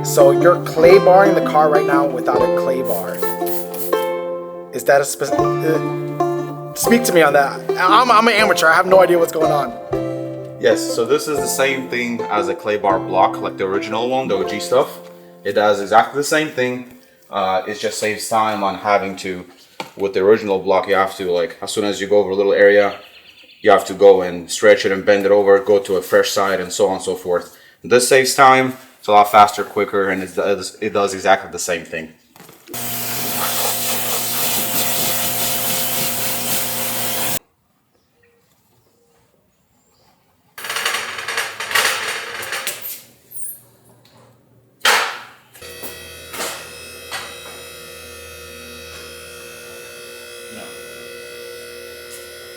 So you're clay barring the car right now without a clay bar. Is that a specific? Speak to me on that. I'm an amateur. I have no idea what's going on. Yes, so this is the same thing as a clay bar block, like the original one, the OG stuff. It does exactly the same thing. It just saves time on having to, with the original block, you have to, like, as soon as you go over a little area, you have to go and stretch it and bend it over, go to a fresh side, and so on and so forth. This saves time. It's a lot faster, quicker, and it does exactly the same thing.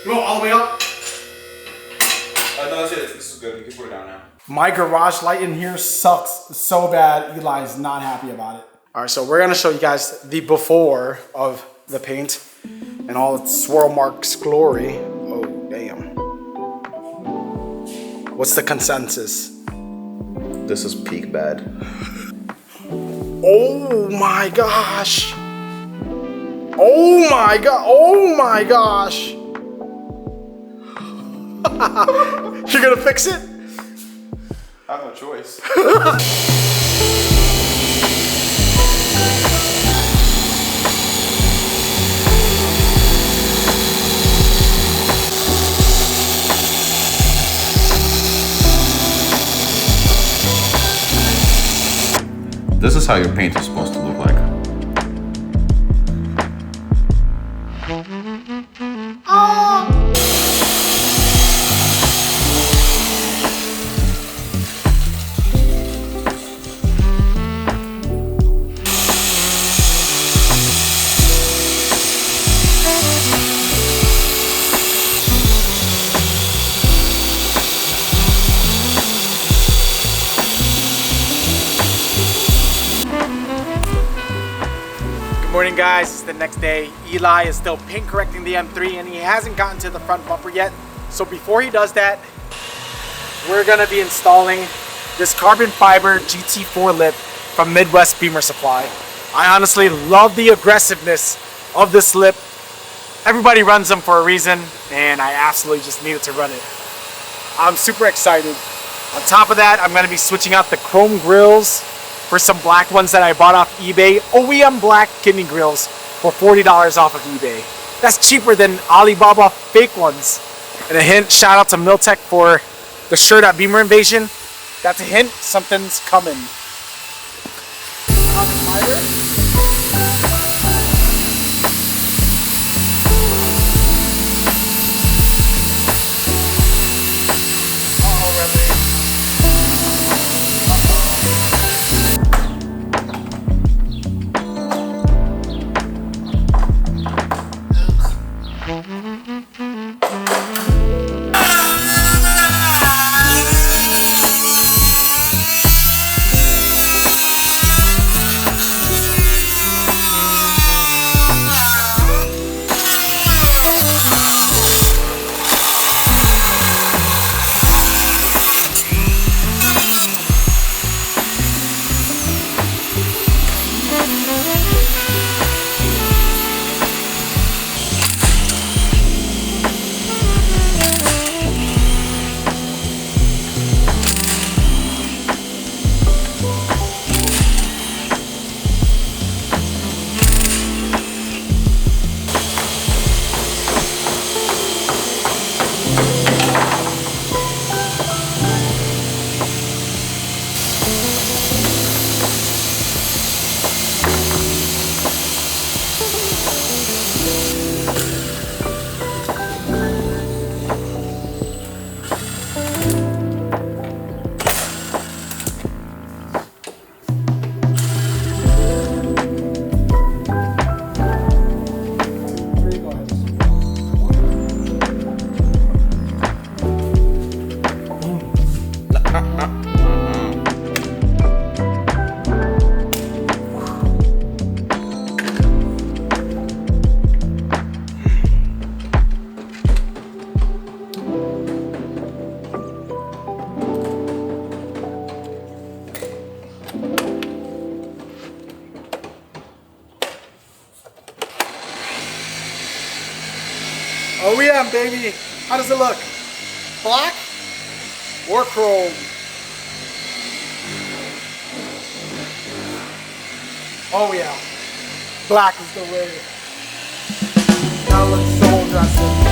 You want all the way up? No, that's it. This is good. You can put it down now. My garage light in here sucks so bad. Eli's not happy about it. All right, so we're gonna show you guys the before of the paint and all its swirl marks glory. Oh, damn. What's the consensus? This is peak bad. Oh my gosh. Oh my god. Oh my gosh. You're gonna fix it? I have no choice. This is how your paint is supposed to look like. Good morning, guys. It's the next day. Eli is still paint correcting the M3 and he hasn't gotten to the front bumper yet. So before he does that, we're gonna be installing this carbon fiber GT4 lip from Midwest Beamer Supply. I honestly love the aggressiveness of this lip. everybody runs them for a reason, and I absolutely just needed to run it. I'm super excited. On top of that, I'm going to be switching out the chrome grills for some black ones that I bought off eBay. OEM black kidney grills for $40 off of eBay. That's cheaper than Alibaba fake ones. And a hint, shout out to Miltech for the shirt at Beamer Invasion. That's a hint, something's coming. Oh yeah, baby. How does it look? Black or chrome? Oh yeah. Black is the way. That looks so aggressive.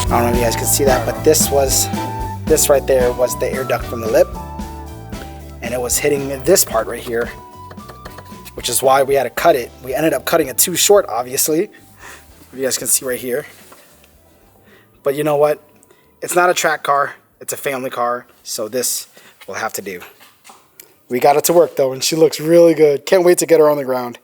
I don't know if you guys can see that, but this right there was the air duct from the lip, and it was hitting this part right here, which is why we had to cut it. We ended up cutting it too short, obviously. If you guys can see right here. But you know what? It's not a track car, it's a family car, so this will have to do. We got it to work though, and she looks really good. Can't wait to get her on the ground.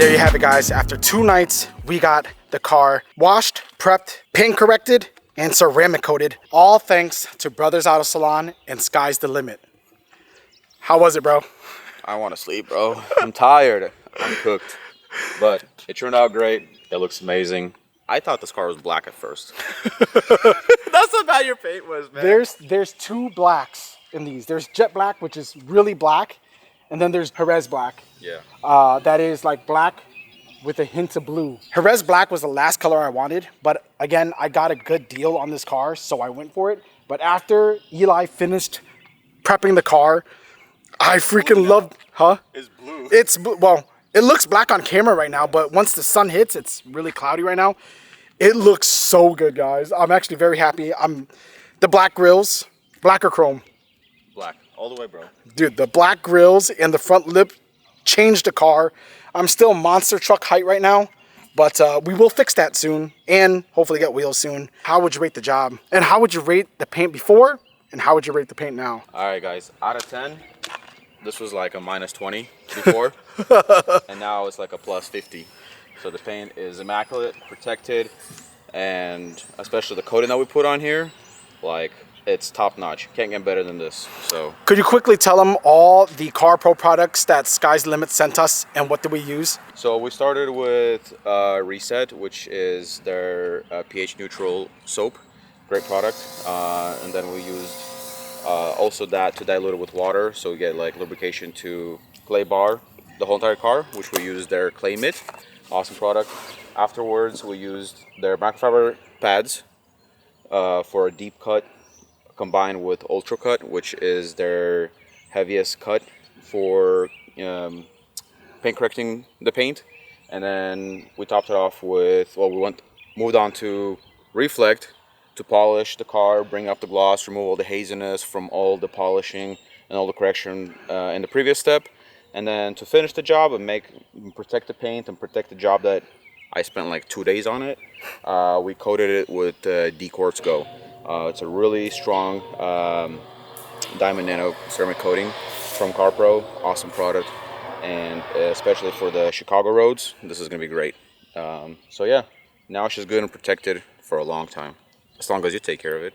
there you have it, guys. After 2 nights, we got the car washed, prepped, paint corrected, and ceramic coated. All thanks to Brothers Auto Salon and Sky's the Limit. How was it, bro? I want to sleep, bro. I'm tired. I'm cooked. But it turned out great. It looks amazing. I thought this car was black at first. That's how bad your paint was, man. There's 2 blacks in these. There's Jet Black, which is really black, and then there's Jerez Black. Yeah. That is like black with a hint of blue. Jerez Black was the last color I wanted, but again, I got a good deal on this car, so I went for it. But after Eli finished prepping the car, I freaking loved, huh? It's blue. It's, well, it looks black on camera right now, but once the sun hits, it's really cloudy right now. It looks so good, guys. I'm actually very happy. The black grills, black or chrome? Black, all the way, bro. Dude, the black grills and the front lip changed the car. I'm still monster truck height right now, but we will fix that soon and hopefully get wheels soon. How would you rate the job? And how would you rate the paint before? And how would you rate the paint now? All right, guys. Out of 10, this was like a -20 before, and now it's like a +50. So the paint is immaculate, protected, and especially the coating that we put on here, like, it's top notch. Can't get better than this. So could you quickly tell them all the CarPro products that Sky's the Limit sent us and what did we use? So we started with Reset, which is their pH neutral soap. Great product. And then we used also that to dilute it with water, so we get like lubrication to clay bar the whole entire car, which we used their clay mitt. Awesome product. Afterwards, we used their microfiber pads for a deep cut, combined with ultra cut, which is their heaviest cut for paint correcting the paint. And then we topped it off with, well, moved on to Reflect to polish the car, bring up the gloss, remove all the haziness from all the polishing and all the correction in the previous step. And then to finish the job and protect the paint and protect the job that I spent like 2 days on it, we coated it with D-Quartz Go. It's a really strong diamond nano ceramic coating from CarPro. Awesome product, and especially for the Chicago roads, this is gonna be great. So yeah, now it's just good and protected for a long time. As long as you take care of it.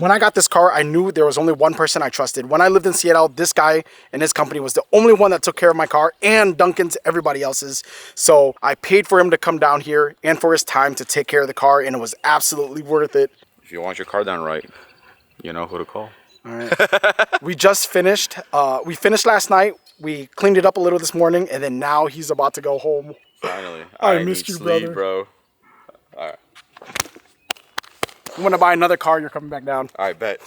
When I got this car, I knew there was only one person I trusted. When I lived in Seattle, this guy and his company was the only one that took care of my car, and Duncan's, everybody else's. So I paid for him to come down here and for his time to take care of the car, and it was absolutely worth it. If you want your car done right, you know who to call. All right. We just finished. We finished last night. We cleaned it up a little this morning, and then now he's about to go home. Finally. I missed you, sleep, brother. Bro. All right. You want to buy another car, you're coming back down. All right, bet.